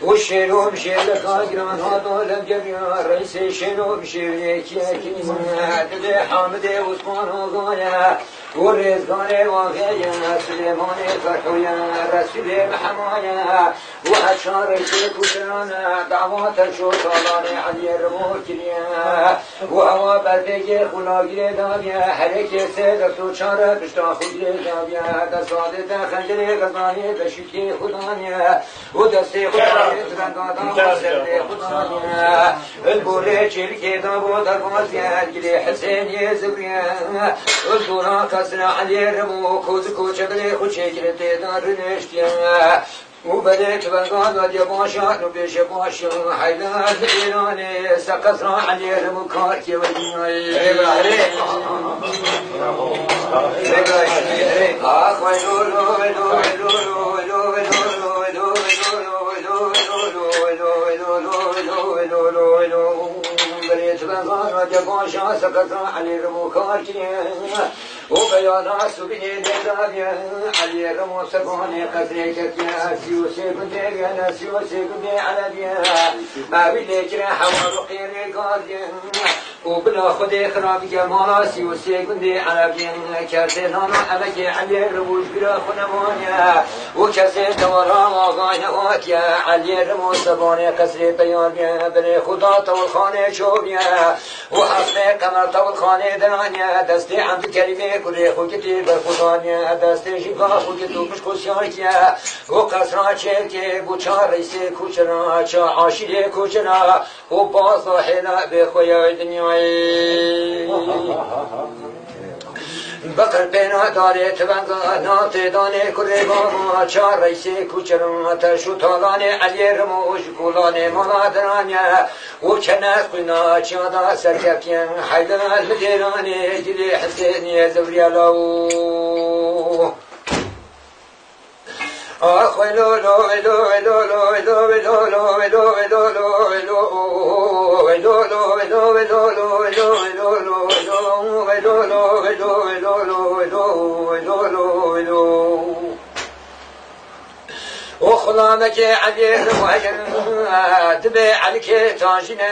وشلون شيل خاجران هذا الجميع رئيس شلون شيل كيكين دل حامد عثمان غايا ورزقان وفيا سليمان فرحويا رسول محمايا وأشار كوشانا دعوات الشوطان علي الرموكيا وهو بلدك خلاقي دابيا حركة سيدك توشار بشتا خدي دابيا دصاد خنجر غزاني بشكي خدانيا ودستي خداني ترندادا وسردي خدانيا البوري شركي دابو دربازيا الجلي حسين يزبريا الدورا كسر علي الرمو كوزكو شبلي خوشي جلتي دار نشتيا وبدأت بلغاد وجباشا نبيش باشا حيدان إيراني سكسرا علي المكاركي وديناي بدأت بلغاد وجباشا سكسرا علي المكاركي وبيان عصبين دابيا علي رمو سبوني قدري كتيا سيوسي كدي انا سيوسي كدي على بيا ما بيلك حوار قيري قاضي وبلا خدي خراب جمالا سيوسي كدي على بيا كاسين انا امك علي رمو بلا خنمانيا وكاسين دورا واغانا واكيا علي رمو سبوني قدري بيان بني خدا طول خانه شوبيا وحسن قمر طول خانه درانيا دستي عند كلمه كل خوكتي بالخدانيا دستي شفا خوكتو مش كوشاكيا وقصرا چلكي بوچار ريسي كوچنا چا عاشيلي كوچنا وباصو حلا بخويا دنياي بكر بينا داري تبنغا ناتي داني كري باما چار ريسي كوچنا تشو طالاني علي رموش كولاني مالادرانيا وچنات قنا چادا سركبكين حيدان المديراني جلي حسيني زوريالو أخوي لو لو لو لو لو لو لو لو لو وخلانك عليه وهجر تبع عليك تاجنا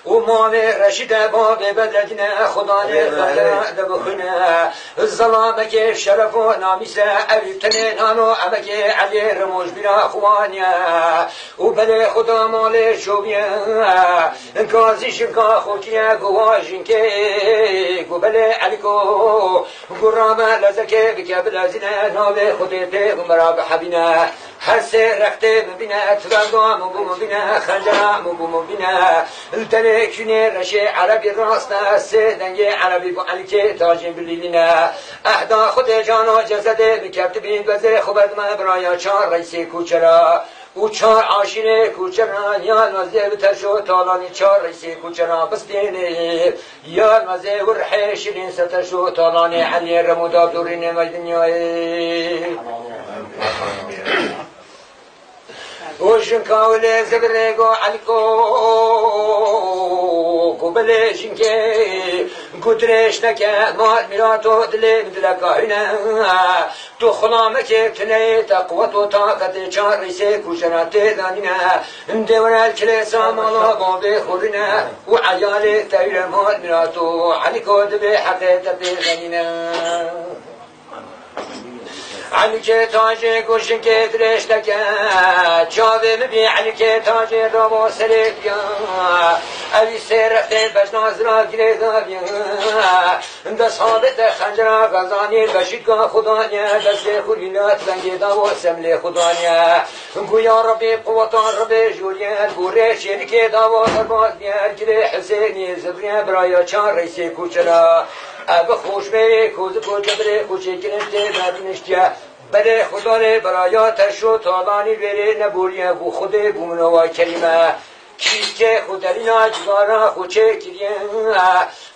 ومامي رشيد باب بدرجنا خداني خير دبخنا الظلامك شرف ونامسة أبيتني نانو أبك علي رموش بلا خوانيا وبلي خدا مالي شوبيا انكازي شنكا خوكيا قواجنكي وبلي عليكو قرامة لزكي بك بلازنا نابي خديتي ومراب حبينا حسي رختي مبينا اتفاقا مبينا خنجرا مبينا التلكشني رشي عربي راسنا السيدنجي عربي بوعلكي تاجين بالليلنا احدا خد جانا جسدي بكبتبين بزي خبرد ما برايا چار ريسي كوچرا و چار عاشیره کوچرا یا نزه بتشو طالانی چار رئیسی کوچرا بستینه یا نزه ورحه شیرین ستشو طالانی علی رمودا بدورین مجدنیای وشن كاولي زبريقو عليكو قبل جنكي قدريش نكا مال ميراتو دلي مدلكا هنا تو خلامك تني تقوى طاقة چار ريسيكو جناتي دانينا اندورا الكليسا مالا بابي خورنا وعيالي تايل مال ميراتو عليكو دبي حقيقة دانينا عليك تاجي قوشن كتريش لك شاذي مبي عليك تاجي ربو سريك اوی سرخته بجناز را گره دابیم ده ثابت خنجر غزانی بشیدگاه خدانی دست خولیلات بنگی داو سمل خدانی گویا ربی قوتان ربی جوریت گوره شرک داو درباز بیار گره حسینی زبریه برای چان رئیسی کوچرا اب خوش بری کوز کوچه بری خوشی کنشتی بردنشتیه بله خدا ره برای تشو تالانی بری نبوریه گو خود گومنوا کریمه کیست که خودلینا جگارا خوچه کریه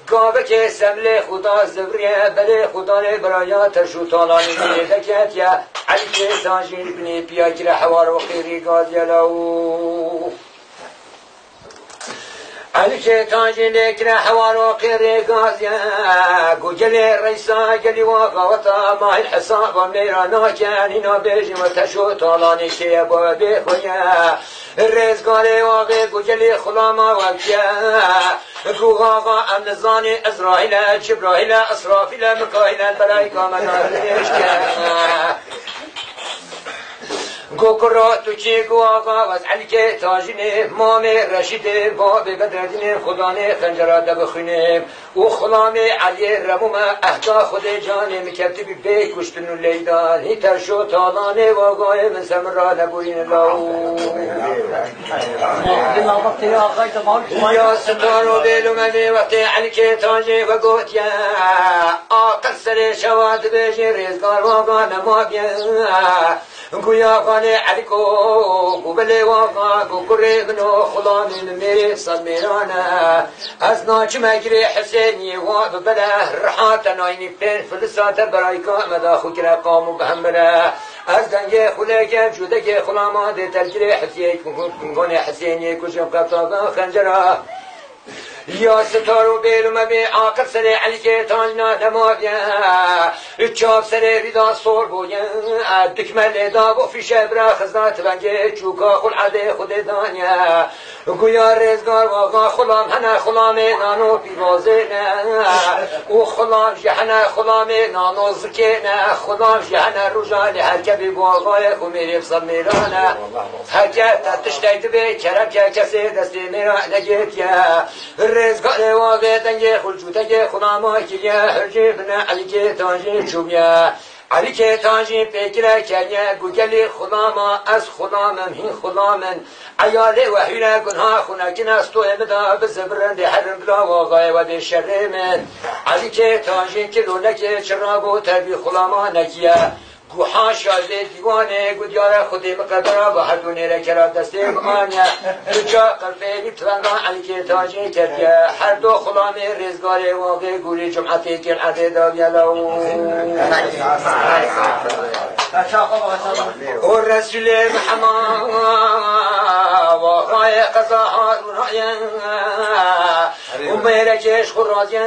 گاوه که سمل خدا زبریه بله خدا ره برای تشو تالانی بری دکت یا علی که تانجین بنی پیا کره حوار و خیری گازیلو علی که تانجین لکره حوار و خیری گازیا گوگل رئیسا گلی واقعتا ماهی الحساب و میرانا کن اینا بیجیم تشو تالانی که با بخویا رزگار واقع گوگل خلاما وکیا گوغاغا امنزانی ازرائیل جبرائیل اسرافیل مکائیل بلایکا منارنش کن گوکرا تو چی گو آقا وز علی که تاجینه مام رشید باب بدردین خدانه خنجرات بخونیم او خلام علی رموم احتا خود جانه مکبتی بی بی کشتنو لیدان هی ترشو تالانه واقعه من سمرا نبوین لاو یا ستارو بیلو منی وقتی علی که تاجی و گوتیا آقل سر شواد بیجی ریزگار واقع نما بیا گویا خانه علی کو گوبله واقع گوکره بنو خلامی میری صد میرانه از ناچ مگری حسینی و ببله رحات ناینی پین فلسات برای کامدا خوکره قامو بهمره از دنگ خلقم جوده که خلاماده تلگری حسین کنگونه حسینی کشم قبطاقا خنجره یا ستارو بیلو مبی آقل سر علی که تانجنا نمابیا چاب سر ریدا سور بویا دکمل دا و فیشه برا خزنات بنگه چوکا خل عده خود دانیا گویا رزگار واقع خلام هنه خلام نانو پیوازه نه او خلام جهنه خلام نانو زکه نه خلام جهنه روژانی هرکبی واقع خمیری بصد میرانه هرکت تشتید بی کرم که کسی دستی میران نگید یا رزقان واقع دنگ خلجوته خلامه که هرجی بنا علی که تانجی چوبیا علی که تانجی پیکره کنیه گوگلی خلامه از خلامم هین خلامن عیاله و حیله گناه خونکین از تو امدا بزبرند حرم بلا واقع و ده شر من علی که تانجی کلونک چرابو تربی خلامه نکیه گوها شازه دیوانه گودیاره خودی مقدره با هر دونه را کرا دسته بانه رجا قلبه نیبتوانگان علی که تاجی کردیه هر دو خلام رزگار واقع گوری جمعتی که العده داویلو و رسول محمد واقع قضاها دونایم و میرکش خرازیم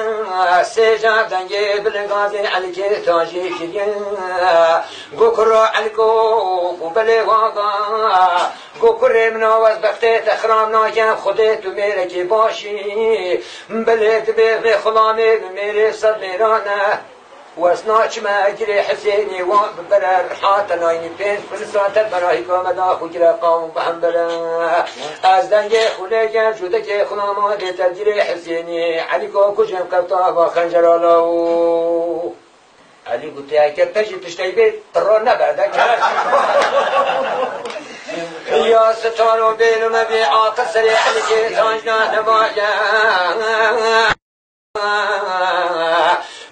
سجاب دنگی بلنگازی علی که تاجی کردیه گوکرا علکو بله واقعا گوکره مناوز بخته تخرام نایم خودت تو میره که باشی بله تبه خلامی میره صد میرانه و اسناچ ما اجري حسيني وبرر حاط نايني بين فلسات براهي كومدا خوجرا قوم بحمبلا از دنگ خليجم شودك خلامات تجري حسيني عليكو كجم قطا وخنجرالو علي قلت يا كتجي تشتي بيت طرنا بعدك يا ستار بين مبي عاقل سريع لك تاجنا نبايا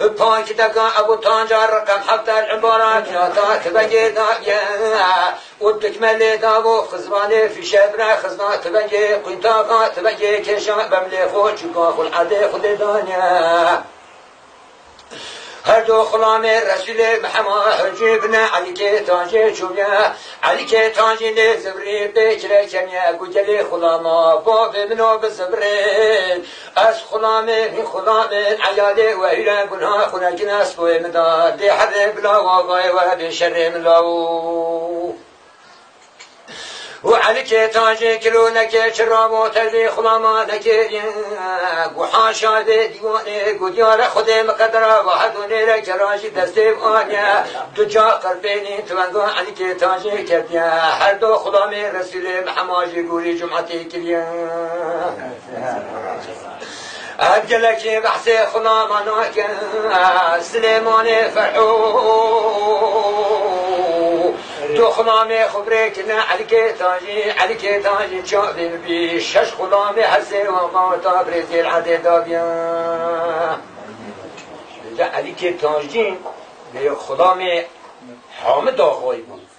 پاک دکا ابو تانجا رقم حتی العبارات جاتات بگی دایا و دکمل داو خزبانه فی شبره خزنات بگی قیتاقات بگی کشان بملی خود چکا خل عده خود دانیا هر دو خلام رسول محمد جبنا علی که تاجی چوبیا علی که تاجی لزبری بکره کنیا گوجلی خلاما باب منو بزبرین از خلام من خلام عیاله و ایران گناه خونکن است و امداد دی حد بلا واقعی و بشر ملاو و علی که تاجی کلو نکه چرا و تربی خلاما نکه گو حاشا به دیوانه گو دیار خود مقدر واحد و نیره کراجی دسته آنیا دو جا قربینی توانگو علی که تاجی کردیا هر دو خدا می رسول محماجی گوری جمعتی کلیا أجلك بحث خلا مناك سليمان فرحو دخلامي خبريكنا عليك تاجي شعب بشش خلامي حسي وقاوتا بريزي العدد دابيا عليك تاجين خلامي حامد آقای بود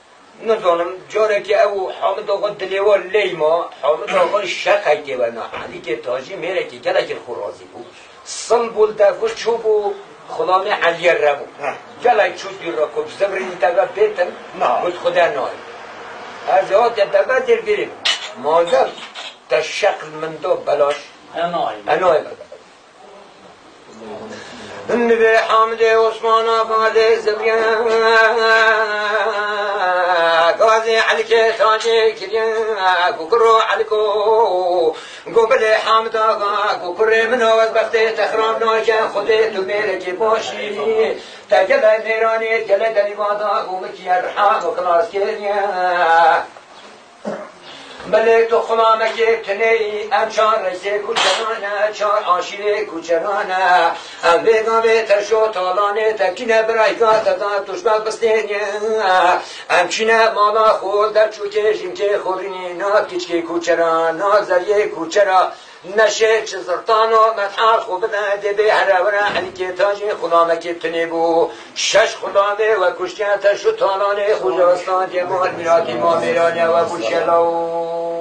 نزانم جاره که او حامد آقا دلیوار لیما حامد آقا شک که و نه علی که تاجی میره که گلک خورازی بود سل بولده و چوب و خلام علی رمو گلک چوب دیر را کب زبرینی تگه بیتن بود خدا نای از یاد دبه دیر بریم مادر تا شکل من دو بلاش انای النبي حامد عثمان آباد زبيان غازي عليك تاجي كريا كوكرو عليكو قبل حامد آقا كوكري منو وزبختي تخرام ناكا خودي تو ميركي باشي تجلى نيراني تجلى دليوادا قومكي الرحام وخلاص كريا ملك تو خلامك تني امشار رسي كوچرانه چار عاشق كوچرانه ام بيغا بترشو طالانه تكينه برايكا تدا تشبه بستينه ام چينه مالا خود در چوكه جنكه خوريني نات كيچكي كوچران نات زريه كوچرا نشه چزرتانو مدحار خوب ده به هرورا علی تاجی خلامک تنی بو شش خلامه و کشتیان تشو تالانه خوجاستان دیمار میراتی ما میرانه و بوشلو